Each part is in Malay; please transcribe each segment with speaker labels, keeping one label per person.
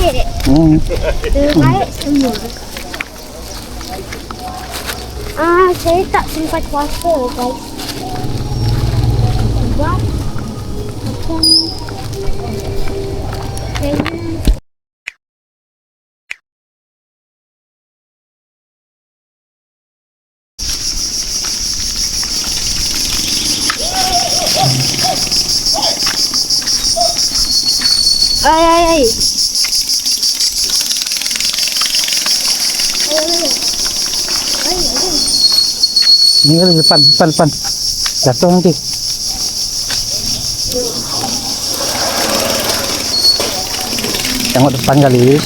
Speaker 1: terbaik. Terbaik semua. Saya tak sempat puasa, guys. Sebab macam Ay.
Speaker 2: Ini kali depan. Jatuh nanti. Tengok depan kali.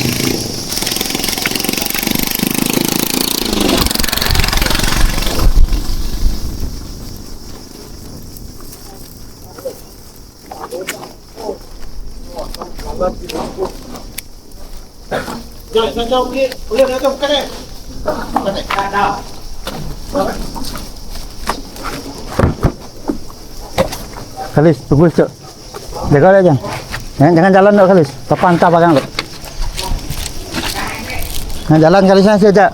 Speaker 3: Jom, boleh nak bukan ni? Dah.
Speaker 2: Khalis, tunggu sekejap. Jaga dia jangan. Jangan jalan dok Khalis. Papa hantar barang dok. Jangan jalan Khalis sekejap.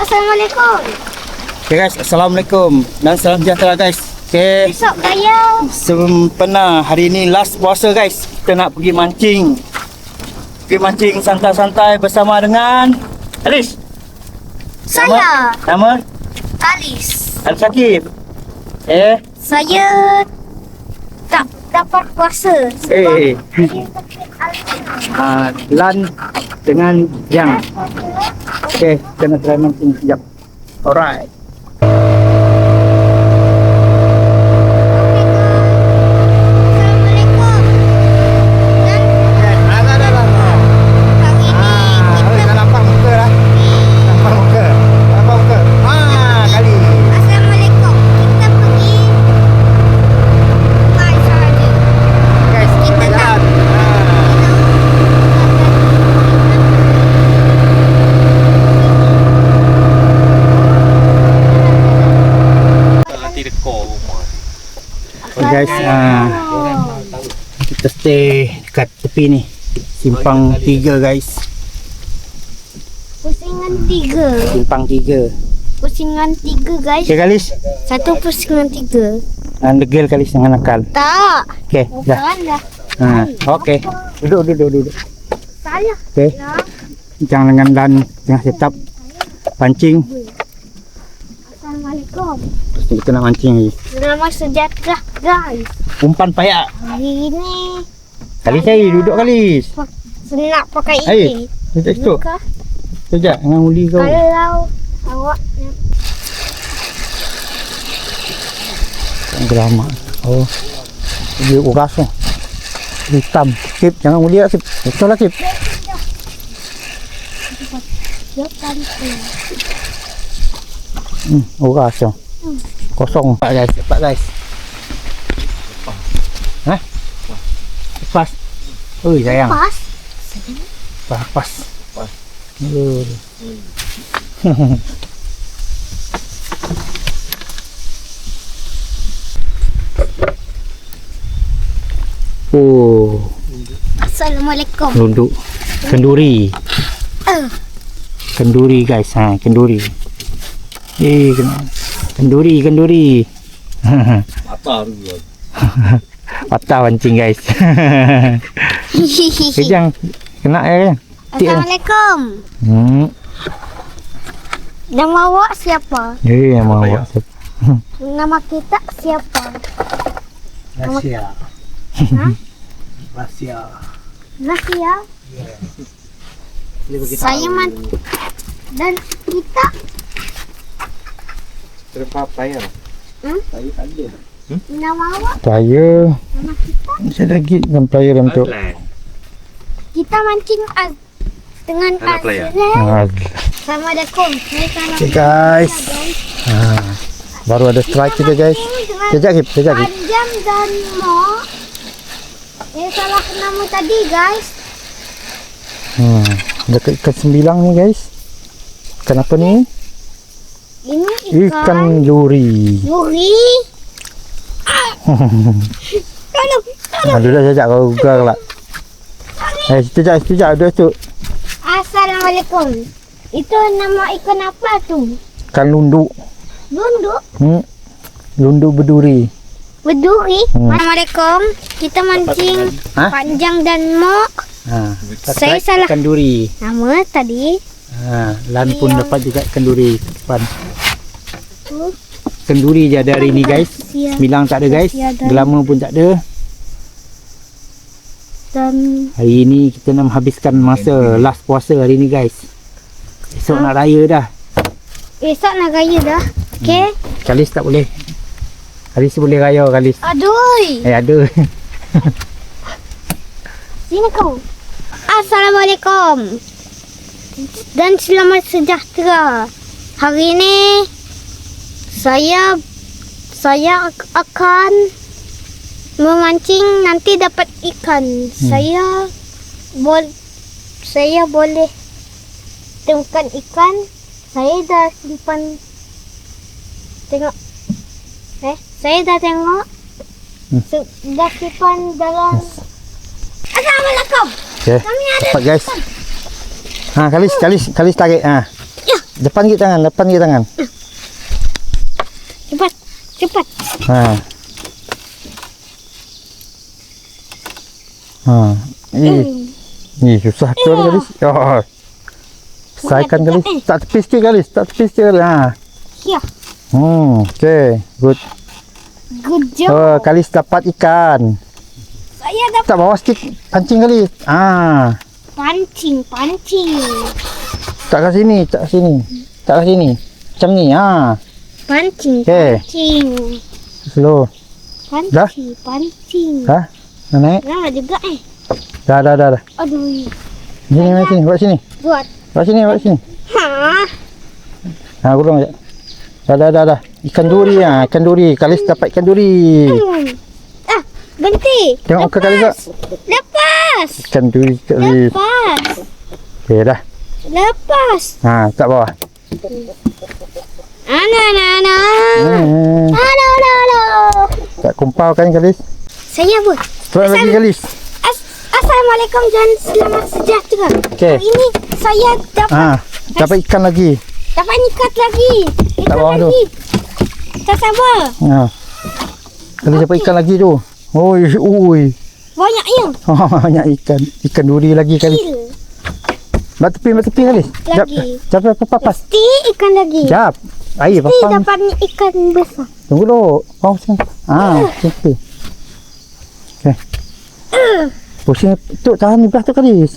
Speaker 1: Assalamualaikum.
Speaker 2: Okay guys, Assalamualaikum dan salam sejahtera guys. Okay,
Speaker 1: Besok kaya.
Speaker 2: sempena hari ini last puasa guys. Kita nak pergi mancing. Pergi mancing santai-santai bersama dengan Alis.
Speaker 1: Saya
Speaker 2: Nama?
Speaker 1: Alis.
Speaker 2: Al-Syakib.
Speaker 1: Saya tak dapat puasa sebab
Speaker 2: Lan dengan Yang. Okay, kita nak try mancing sekejap. Alright. Okay guys, kita stay dekat tepi ni, Simpang 3 guys.
Speaker 1: Pusingan 3.
Speaker 2: Simpang 3.
Speaker 1: Pusingan 3 guys.
Speaker 2: Okay Kalis,
Speaker 1: Satu pusingan 3.
Speaker 2: degil Kalis, jangan nakal.
Speaker 1: Tak.
Speaker 2: Okay, dah.
Speaker 1: Bukan dah.
Speaker 2: Okay, duduk.
Speaker 1: Salah.
Speaker 2: Okay, jangan dengan Dan, jangan setap pancing.
Speaker 1: Assalamualaikum.
Speaker 2: Terus ni kita nak mancing lagi.
Speaker 1: Nama sejahtera guys.
Speaker 2: Umpan payak.
Speaker 1: Hari ini
Speaker 2: Kalis saya duduk Kalis.
Speaker 1: senang pakai
Speaker 2: Air,
Speaker 1: ini.
Speaker 2: duduk situ.
Speaker 1: Bukan?
Speaker 2: Sekejap, dengan uli kau.
Speaker 1: Kalau awak
Speaker 2: Gelama. Oh, dia uras tu. Hitam. Kip, jangan uli lah Kip. Betul lah Kip. Uras tu. Kosong. Cepat guys. Lepas. Oi sayang.
Speaker 1: pas.
Speaker 2: Pas. Oh,
Speaker 1: Assalamualaikum.
Speaker 2: duduk kenduri. Kenduri guys, kenduri. Kenduri. Patah pancing guys. Kejang kena ya.
Speaker 1: Assalamualaikum. Nama awak siapa?
Speaker 2: Nama awak siapa?
Speaker 1: Nama kita siapa?
Speaker 3: Rahsia.
Speaker 1: Hah?
Speaker 3: Rahsia.
Speaker 1: Rahsia. Saya dan kita
Speaker 3: Terpa payah. Saya tak ada.
Speaker 1: Nama awak?
Speaker 4: Player.
Speaker 1: Nama kita?
Speaker 4: Saya lagi dengan player dalam tu.
Speaker 1: Kita mancing dengan
Speaker 3: Anak player.
Speaker 1: Azrael. Assalamualaikum.
Speaker 4: Okay guys. Baru ada strike kita guys. Sekejap Kip, sekejap Kip.
Speaker 1: Panjang dan Mo. Salah nama tadi guys.
Speaker 4: Dekat ikan sembilang ni guys. Ikan apa ni?
Speaker 1: Ini
Speaker 4: Ikan duri.
Speaker 1: Duri. Tolong.
Speaker 4: Aduh dah sekejap kau gerak lah. Sekejap ada tu.
Speaker 1: Assalamualaikum. Itu nama ikan apa tu?
Speaker 4: Ikan lunduk.
Speaker 1: Lunduk.
Speaker 4: Lunduk berduri.
Speaker 1: Berduri. Assalamualaikum. Kita mancing panjang dan mok. Saya salah.
Speaker 4: Ikan duri.
Speaker 1: Nama tadi.
Speaker 4: Lan pun dapat juga ikan duri depan. Ikan duri je ada hari ni guys. Sembilang tak ada guys. Gelama pun tak ada.
Speaker 1: Dan
Speaker 4: Hari ni kita nak menghabiskan masa last puasa hari ni guys. Esok nak raya dah.
Speaker 1: esok nak raya dah. Okey.
Speaker 4: Kalis tak boleh. Kalis boleh raya Kalis.
Speaker 1: Aduh.
Speaker 4: Ada.
Speaker 1: Sini kau. Assalamualaikum. Dan selamat sejahtera. Hari ini saya akan memancing, nanti dapat ikan. Saya boleh temukan ikan. Saya dah simpan. Tengok. Saya dah tengok. Dah simpan dalam. Assalamualaikum.
Speaker 4: Okey.
Speaker 1: Kami ada
Speaker 4: Dapat guys. Kalis tarik.
Speaker 1: Ya.
Speaker 4: Depan gigi tangan.
Speaker 1: Cepat.
Speaker 4: Ni susah tu Kalis. Saikan Kalis. Tak tepi sikit Kalis.
Speaker 1: Ya.
Speaker 4: Okey, good.
Speaker 1: Good job.
Speaker 4: Kalis dapat ikan.
Speaker 1: Saya dapat
Speaker 4: Tak bawa sikit pancing Kalis.
Speaker 1: pancing.
Speaker 4: Tak kat sini. Macam ni.
Speaker 1: Pancing.
Speaker 4: Okey.
Speaker 1: Pancing.
Speaker 4: Slow. Dah?
Speaker 1: Pancing.
Speaker 4: Dah? Nak naik?
Speaker 1: Lama juga
Speaker 4: Dah.
Speaker 1: Aduh.
Speaker 4: Sini, buat sini.
Speaker 1: Buat.
Speaker 4: Buat sini.
Speaker 1: Ha.
Speaker 4: Gulung je. Dah. Ikan duri ikan duri. Kalis dapat ikan duri.
Speaker 1: Berhenti.
Speaker 4: Tengok muka Kalis tak?
Speaker 1: Lepas.
Speaker 4: Ikan duri Kalis.
Speaker 1: Lepas.
Speaker 4: Okey dah.
Speaker 1: Lepas.
Speaker 4: Tak bawah.
Speaker 1: Ana. Halo.
Speaker 4: Tak kumpau kan Kalis?
Speaker 1: Saya buat.
Speaker 4: Cepat lagi Kalis.
Speaker 1: Assalamualaikum dan selamat sejahtera.
Speaker 4: Okey.
Speaker 1: Ini saya
Speaker 4: Dapat ikan lagi.
Speaker 1: dapat ikan lagi.
Speaker 4: Tak bawah tu.
Speaker 1: Tak sabar.
Speaker 4: Kalis dapat ikan lagi tu. Oi.
Speaker 1: Banyaknya.
Speaker 4: Banyak ikan. Ikan duri lagi Kalis.
Speaker 1: Kecil.
Speaker 4: Mat tepi Kalis.
Speaker 1: Lagi.
Speaker 4: Jap papas.
Speaker 1: Mesti ikan lagi.
Speaker 4: Jap. Air
Speaker 1: Mesti
Speaker 4: papang.
Speaker 1: dapat ikan besar.
Speaker 4: Tunggu dulu. Sini. Sini. Okey. Pusing tu tahan di belah tu Kalis.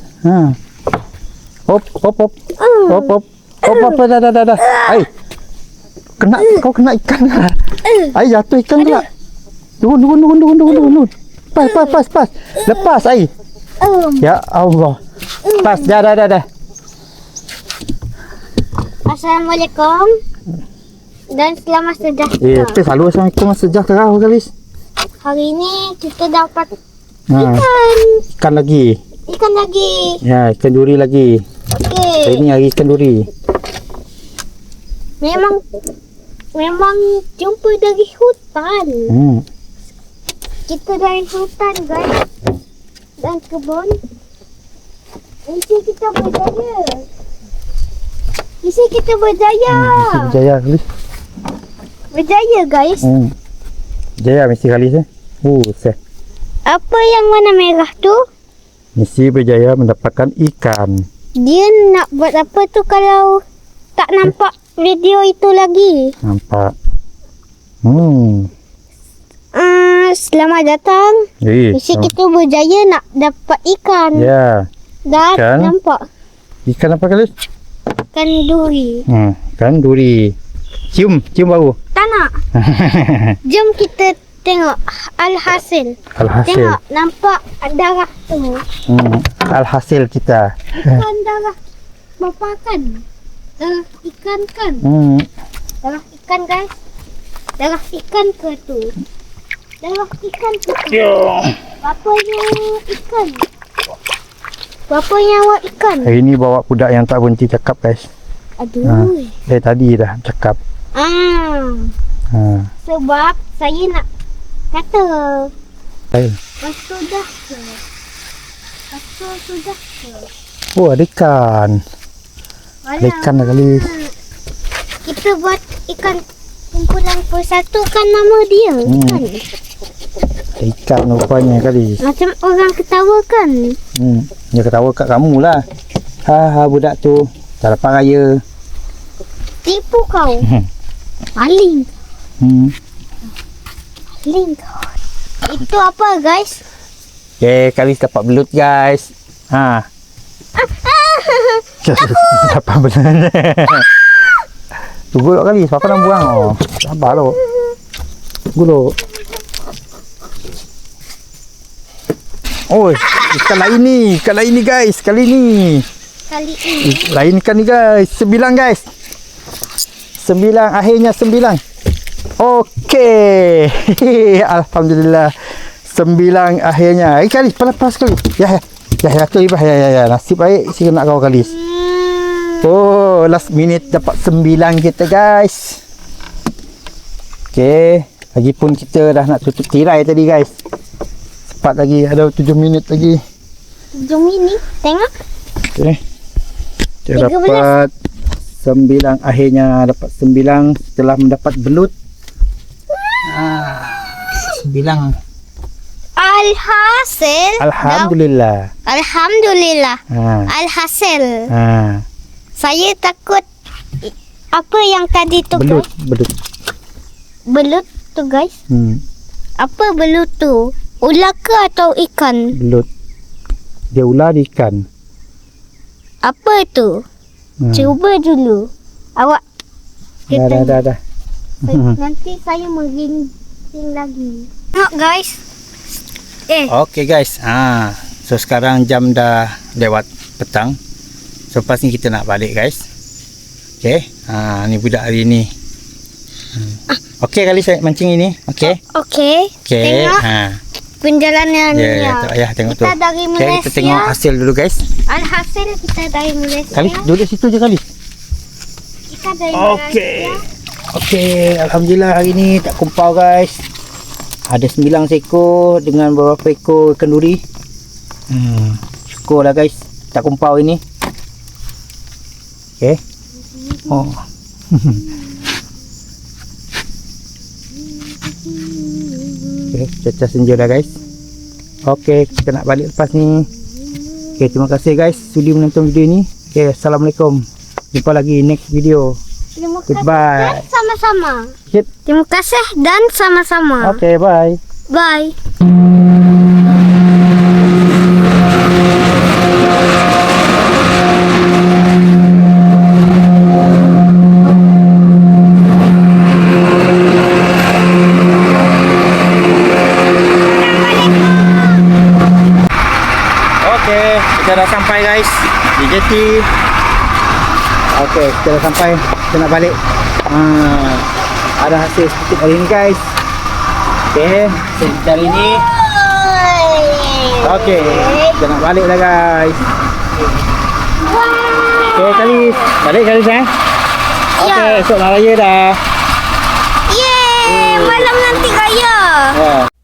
Speaker 4: Hop. Hop, dah. Ai. Kau kena ikan lah. Ai jatuh ikan pula. Turun. Pas. Lepas ai. Ya Allah. Pas dah.
Speaker 1: Assalamualaikum dan selamat sejahtera.
Speaker 4: Kita selalu Assalamualaikum sejahtera Kalis.
Speaker 1: Hari ini kita dapat
Speaker 4: Ikan lagi. Ya, ikan duri lagi.
Speaker 1: Okey.
Speaker 4: Hari ni hari ikan duri.
Speaker 1: Memang jumpa dari hutan. Kita dari hutan guys. Dan kebun. Mesti kita berjaya.
Speaker 4: Berjaya Kalis.
Speaker 1: Berjaya guys.
Speaker 4: Jaya mesti Kalis seh.
Speaker 1: Apa yang warna merah tu?
Speaker 4: Mesti berjaya mendapatkan ikan.
Speaker 1: Dia nak buat apa tu kalau tak nampak video itu lagi?
Speaker 4: Nampak.
Speaker 1: Selamat datang. Mesti kita berjaya nak dapat ikan.
Speaker 4: Ya.
Speaker 1: Dah
Speaker 4: Ikan.
Speaker 1: nampak.
Speaker 4: Ikan apa Kalis?
Speaker 1: Ikan duri.
Speaker 4: Ikan duri. Cium bau.
Speaker 1: nak. Jom kita tengok alhasil.
Speaker 4: Alhasil.
Speaker 1: Tengok, nampak darah tu.
Speaker 4: Alhasil kita.
Speaker 1: Bukan darah bapa kan? Darah ikan kan? Darah ikan guys. Darah ikan ke tu? Darah ikan ke tu? Bapanya ikan. Bapa nyawa ikan.
Speaker 4: Hari ni bawa budak yang tak berhenti cakap guys.
Speaker 1: Aduh.
Speaker 4: Tadi dah cakap.
Speaker 1: Sebab saya nak kata.
Speaker 4: Baik.
Speaker 1: Lepas dah ke? Lepas sudah ke?
Speaker 4: Oh, ada ikan. Ada ikan dah kali.
Speaker 1: Kita buat ikan kumpulan persatu kan nama dia. Kan?
Speaker 4: Ada ikan rupanya kali.
Speaker 1: Macam orang ketawa kan?
Speaker 4: Dia ketawa kat kamu lah. Budak tu tak dapat raya.
Speaker 1: Tipu kau. Maling. Maling kau. Itu apa guys?
Speaker 4: Okay, kali dapat belut guys. Dapat belut. Tunggu kali, siapa nak buang? Oh, sabar lo. Tunggu. Oh, ikan lain ni guys. Kali ni. Lain ikan ni guys. 9 guys. 9, akhirnya 9. Okey. Alhamdulillah. 9 akhirnya. Kali pelas kali. Ya tu ibah. Ya. Nasib baik si nak kau kali. Oh, last minute dapat 9 kita guys. Okey, lagipun kita dah nak tutup tirai tadi guys. Cepat lagi, ada 7 minit lagi.
Speaker 1: 7 minit, tengok.
Speaker 4: Okey. Kita dapat 9, akhirnya dapat 9 setelah mendapat belut. 9.
Speaker 1: Alhamdulillah. Alhasil. Saya takut apa yang tadi tu
Speaker 4: Belut.
Speaker 1: guys? Belut tu guys? Apa belut tu? Ular ke atau ikan?
Speaker 4: Belut. Dia ular di ikan.
Speaker 1: Apa tu? Cuba dulu. Awak.
Speaker 4: Dah.
Speaker 1: Nanti saya menggincing lagi. Tengok guys.
Speaker 2: Okey guys. So sekarang jam dah lewat petang. So lepas ni kita nak balik guys. Okey. Ni budak hari ni. Okey kali saya mancing ini. Okey.
Speaker 1: Okey. Tengok perjalanan
Speaker 2: Ya, tengok tu.
Speaker 1: Kita dari Malaysia.
Speaker 2: Kita tengok hasil dulu guys.
Speaker 1: Alhasil kita dari Malaysia.
Speaker 4: Kali duduk situ je kali.
Speaker 1: Kita dari
Speaker 2: Okey.
Speaker 1: Malaysia.
Speaker 4: Okey, alhamdulillah hari ni tak kumpau guys. Ada 9 seekor dengan beberapa ekor ikan duri. Syukurlah guys, tak kumpau ini. Okey. Oh. Okey, cuaca senja dah guys. Okey, kita nak balik lepas ni. Okey, terima kasih guys sudi menonton video ni. Okey, assalamualaikum. Jumpa lagi next video.
Speaker 1: Terima kasih
Speaker 4: Goodbye.
Speaker 1: dan sama-sama.
Speaker 4: Yep.
Speaker 1: Terima kasih dan sama-sama.
Speaker 4: Okey, bye.
Speaker 1: Bye.
Speaker 2: Okey, kita dah sampai guys di jeti.
Speaker 4: Okey, kita dah sampai. Kita nak balik. Ada hasil sedikit hari ni guys. Okey, sedikit hari ni. Okey, kita nak balik dah guys. Okey, Kalis. Balik Kalis Okey, esok nak raya dah.
Speaker 1: Yeay, malam nanti raya.
Speaker 4: Ya.